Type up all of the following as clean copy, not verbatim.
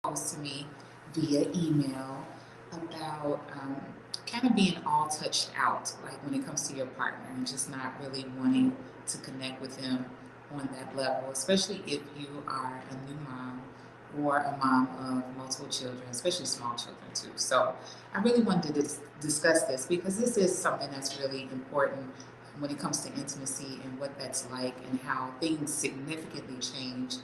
proposed to me via email about kind of being all touched out, like when it comes to your partner, and just not really wanting to connect with them on that level, especially if you are a new mom or a mom of multiple children, especially small children too. So I really wanted to discuss this because this is something that's really important when it comes to intimacy and what that's like and how things significantly change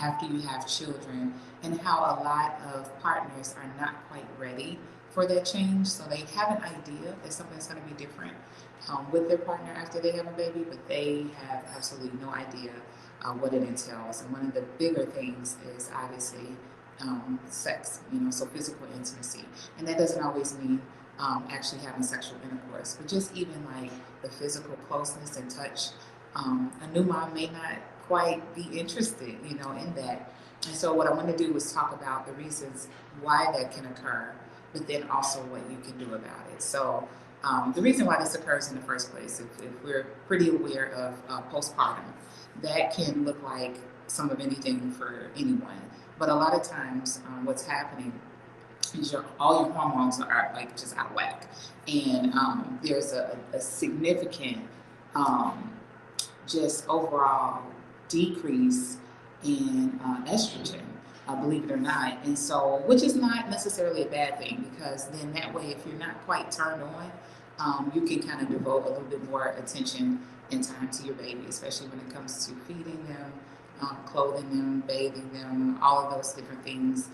after you have children and how a lot of partners are not quite ready for that change. So they have an idea that something's going to be different with their partner after they have a baby, but they have absolutely no idea what it entails. And one of the bigger things is obviously sex, so physical intimacy. And that doesn't always mean actually having sexual intercourse, but just even like the physical closeness and touch. A new mom may not quite be interested, in that. And so what I want to do is talk about the reasons why that can occur, but then also what you can do about it. So the reason why this occurs in the first place, if we're pretty aware of postpartum, that can look like some of anything for anyone. But a lot of times, what's happening is all your hormones are like just out of whack, and there's a significant just overall decrease in estrogen, believe it or not. And so, which is not necessarily a bad thing because then that way, if you're not quite turned on, you can kind of devote a little bit more attention and time to your baby, especially when it comes to feeding them, clothing them, bathing them, all of those different things.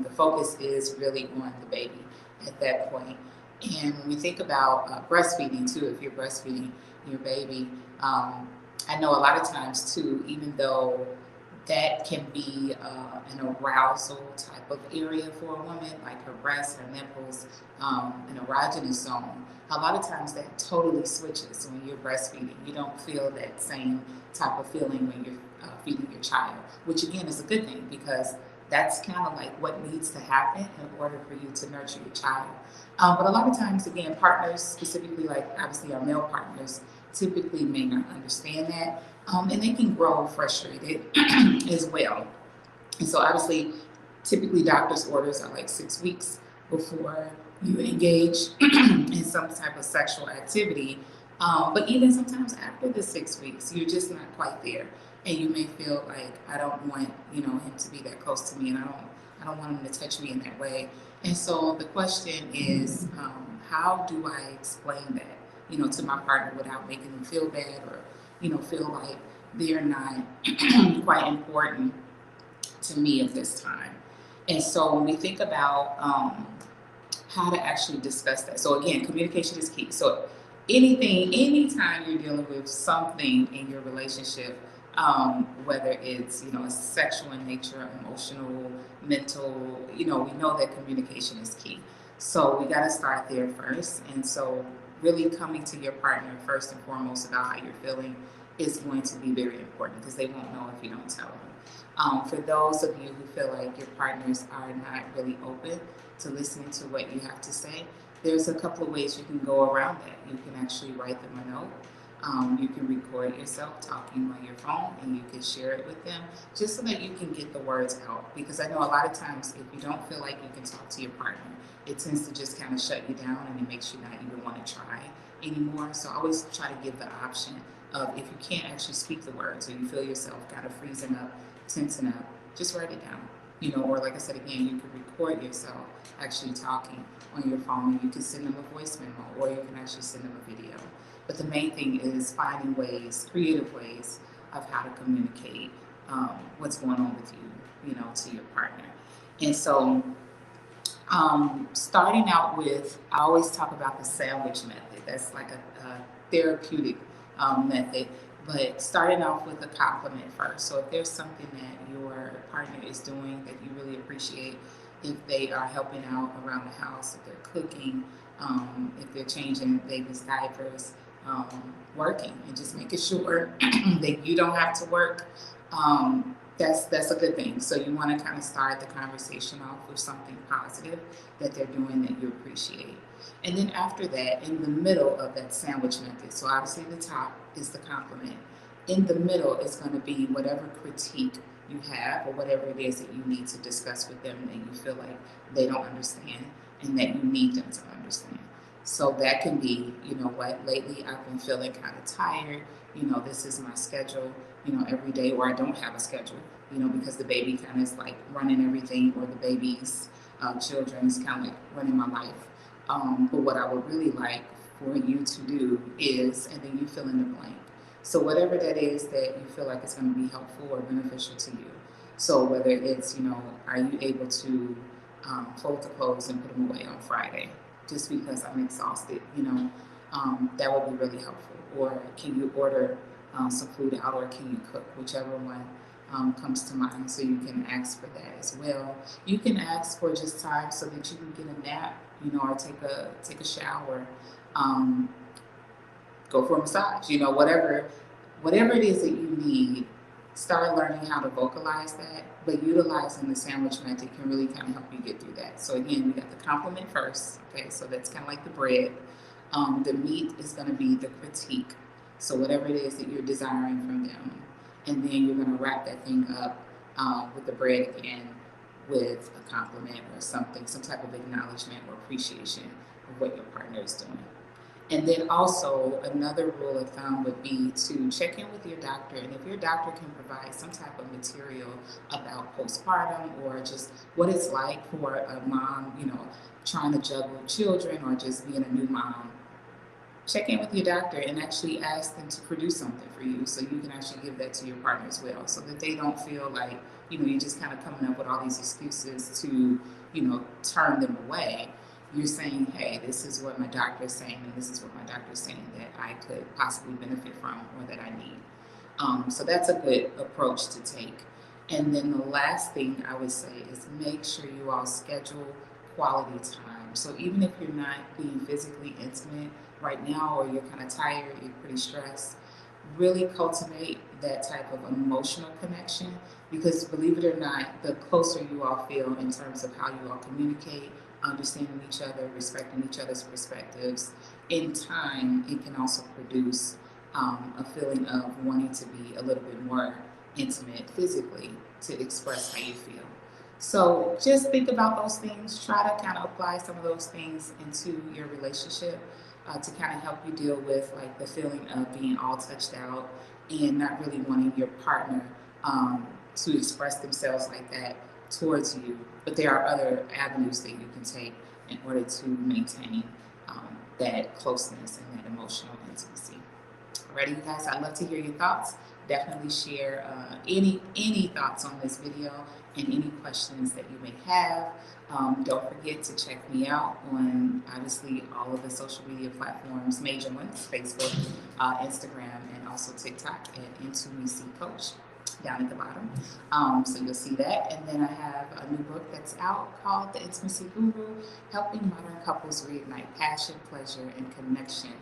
The focus is really on the baby at that point. And when we think about breastfeeding too, if you're breastfeeding your baby, I know a lot of times too, even though that can be an arousal type of area for a woman, like her breasts, her nipples, an erogenous zone. A lot of times that totally switches when you're breastfeeding. You don't feel that same type of feeling when you're feeding your child, which again is a good thing because that's kind of like what needs to happen in order for you to nurture your child. But a lot of times, again, partners, specifically like obviously our male partners, typically may not understand that. And they can grow frustrated as well. And so, obviously, typically doctor's orders are like 6 weeks before you engage in some type of sexual activity. But even sometimes after the 6 weeks, you're just not quite there, and you may feel like I don't want him to be that close to me, and I don't want him to touch me in that way. And so the question is, how do I explain that to my partner without making them feel bad or feel like they're not quite important to me at this time. And so when we think about how to actually discuss that, so again, communication is key. So anytime you're dealing with something in your relationship, whether it's sexual in nature, emotional, mental, we know that communication is key. So we got to start there first. And so really coming to your partner first and foremost about how you're feeling is going to be very important because they won't know if you don't tell them. For those of you who feel like your partners are not really open to listening to what you have to say, there's a couple of ways you can go around that. You can actually write them a note. You can record yourself talking on your phone and you can share it with them just so that you can get the words out. Because I know a lot of times if you don't feel like you can talk to your partner, it tends to just kind of shut you down and it makes you not even want to try anymore. So I always try to give the option of if you can't actually speak the words or you feel yourself kind of freezing up, tensing up, just write it down. Or like I said again, you can record yourself actually talking on your phone and you can send them a voice memo or you can actually send them a video. But the main thing is finding ways, creative ways of how to communicate what's going on with you, to your partner. And so starting out with, I always talk about the sandwich method. That's like a therapeutic method. But starting off with a compliment first. So if there's something that your partner is doing that you really appreciate, if they are helping out around the house, if they're cooking, if they're changing baby's diapers, working and just making sure that you don't have to work, that's a good thing. So you want to kind of start the conversation off with something positive that they're doing that you appreciate. And then after that, in the middle of that sandwich method, so obviously the top is the compliment. In the middle is going to be whatever critique you have, or whatever it is that you need to discuss with them and you feel like they don't understand and that you need them to understand. So that can be, you know what, lately I've been feeling kind of tired. You know, this is my schedule, you know, every day, or I don't have a schedule, you know, because the baby kind of is like running everything, or the baby's children is kind of like running my life. But what I would really like for you to do is, and then you fill in the blank. So whatever that is that you feel like is going to be helpful or beneficial to you. So whether it's, you know, are you able to fold the clothes and put them away on Friday, just because I'm exhausted, you know, that would be really helpful. Or can you order some food out, or can you cook, whichever one comes to mind. So you can ask for that as well. You can ask for just time so that you can get a nap, you know, or take a shower, um, go for a massage, you know, whatever it is that you need. Start learning how to vocalize that, but utilizing the sandwich method can really kind of help you get through that. So again, we got the compliment first, okay? So that's kind of like the bread. The meat is going to be the critique. So whatever it is that you're desiring from them, and then you're going to wrap that thing up with the bread again, with a compliment or something, some type of acknowledgement or appreciation of what your partner is doing. And then also another rule of thumb would be to check in with your doctor, and if your doctor can provide some type of material about postpartum, or just what it's like for a mom, you know, trying to juggle children or just being a new mom, check in with your doctor and actually ask them to produce something for you, so you can actually give that to your partner as well, so that they don't feel like, you know, you're just kind of coming up with all these excuses to, you know, turn them away. You're saying, hey, this is what my doctor is saying, and this is what my doctor is saying that I could possibly benefit from, or that I need. So that's a good approach to take. And then the last thing I would say is make sure you all schedule quality time. So even if you're not being physically intimate right now, or you're kind of tired, you're pretty stressed, really cultivate that type of emotional connection, because believe it or not, the closer you all feel in terms of how you all communicate, understanding each other, respecting each other's perspectives, in time, it can also produce a feeling of wanting to be a little bit more intimate physically, to express how you feel. So just think about those things. Try to kind of apply some of those things into your relationship to kind of help you deal with like the feeling of being all touched out and not really wanting your partner to express themselves like that towards you. But there are other avenues that you can take in order to maintain that closeness and that emotional intimacy. Alrighty, you guys, I'd love to hear your thoughts. Definitely share any thoughts on this video and any questions that you may have. Don't forget to check me out on obviously all of the social media platforms, major ones, Facebook, Instagram, and also TikTok at Into Me See Coach down at the bottom. So you'll see that. And then I have a new book that's out called The Intimacy Guru, Helping Modern Couples Reignite Passion, Pleasure, and Connection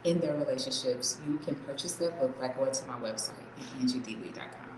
in their relationships. You can purchase that book by going to my website at angiedlee.com.